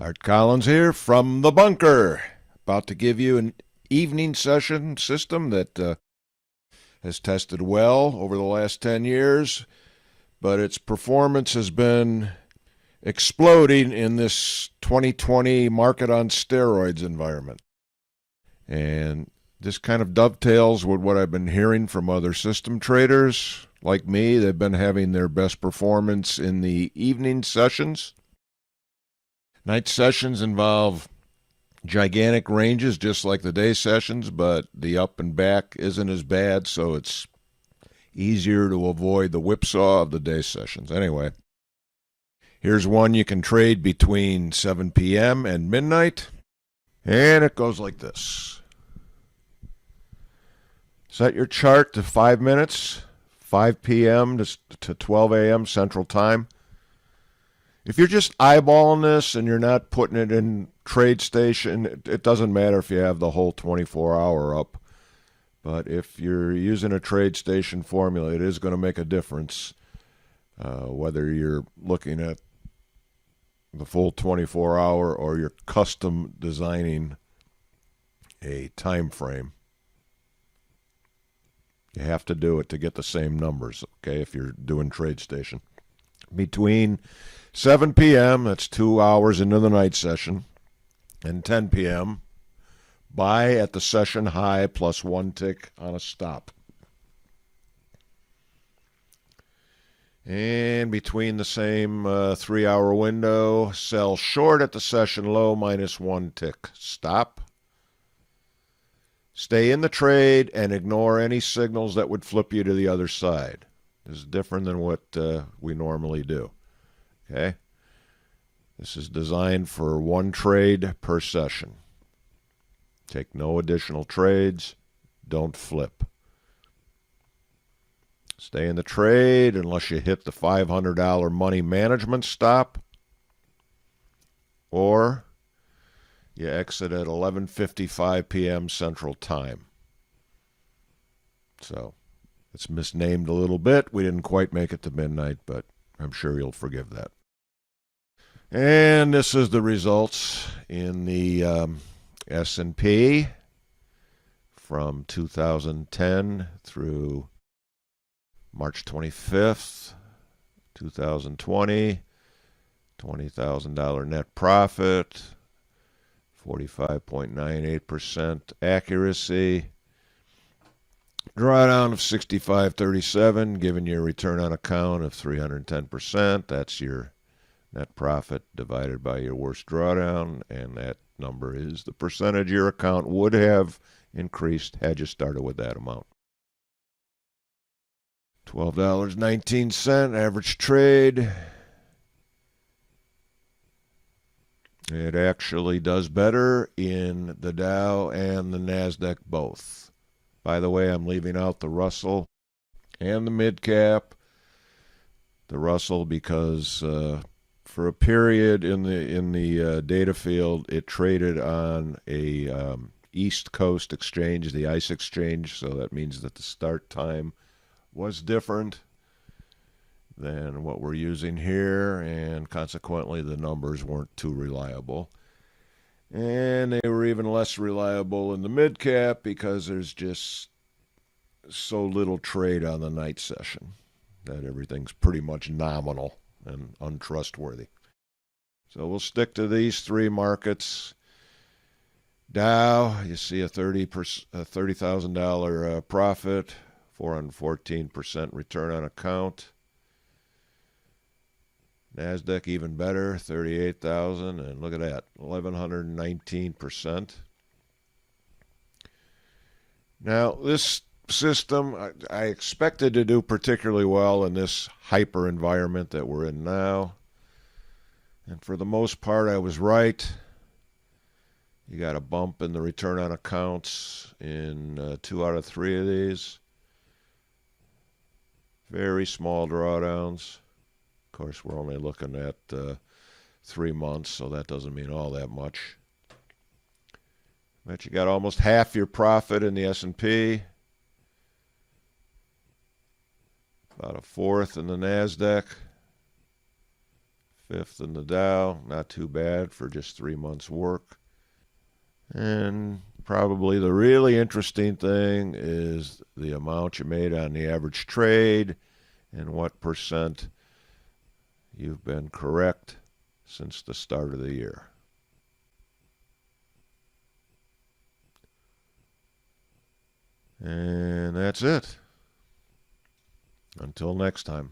Art Collins here from the bunker. About to give you an evening session system that has tested well over the last 10 years, but its performance has been exploding in this 2020 market on steroids environment. And this kind of dovetails with what I've been hearing from other system traders like me. They've been having their best performance in the evening sessions. Night sessions involve gigantic ranges just like the day sessions, but the up and back isn't as bad, so it's easier to avoid the whipsaw of the day sessions. Anyway, here's one you can trade between 7 p.m. and midnight, and it goes like this. Set your chart to 5 minutes, 5 p.m. to 12 a.m. Central Time. If you're just eyeballing this and you're not putting it in TradeStation, it doesn't matter if you have the whole 24-hour up. But if you're using a TradeStation formula, it is going to make a difference whether you're looking at the full 24-hour or you're custom designing a time frame. You have to do it to get the same numbers, okay, if you're doing TradeStation. Between 7 p.m., that's 2 hours into the night session, and 10 p.m., buy at the session high plus one tick on a stop. And between the same 3-hour window, sell short at the session low minus one tick. Stop. Stay in the trade and ignore any signals that would flip you to the other side. This is different than what we normally do. Okay? This is designed for one trade per session. Take no additional trades. Don't flip. Stay in the trade unless you hit the $500 money management stop, or you exit at 11:55 p.m. Central Time. So it's misnamed a little bit. We didn't quite make it to midnight, but I'm sure you'll forgive that. And this is the results in the S&P from 2010 through March 25th, 2020. $20,000 net profit, 45.98% accuracy. Drawdown of 65.37, giving you a return on account of 310%. That's your net profit divided by your worst drawdown, and that number is the percentage your account would have increased had you started with that amount. $12.19 average trade. It actually does better in the Dow and the NASDAQ both. By the way, I'm leaving out the Russell and the mid-cap. The Russell because for a period in the data field, it traded on a East Coast exchange, the ICE exchange, so that means that the start time was different than what we're using here, and consequently the numbers weren't too reliable. And they were even less reliable in the mid-cap because there's just so little trade on the night session that everything's pretty much nominal and untrustworthy. So we'll stick to these three markets. Dow, you see a $30,000 profit, 414% return on account. NASDAQ even better, 38,000, and look at that, 1,119%. Now, this system, I expected to do particularly well in this hyper environment that we're in now. And for the most part, I was right. You got a bump in the return on accounts in 2 out of 3 of these. Very small drawdowns. Of course, we're only looking at 3 months, so that doesn't mean all that much. But you got almost half your profit in the S&P. About a fourth in the NASDAQ. Fifth in the Dow, not too bad for just 3 months' work. And probably the really interesting thing is the amount you made on the average trade and what percent you've been correct since the start of the year. And that's it. Until next time.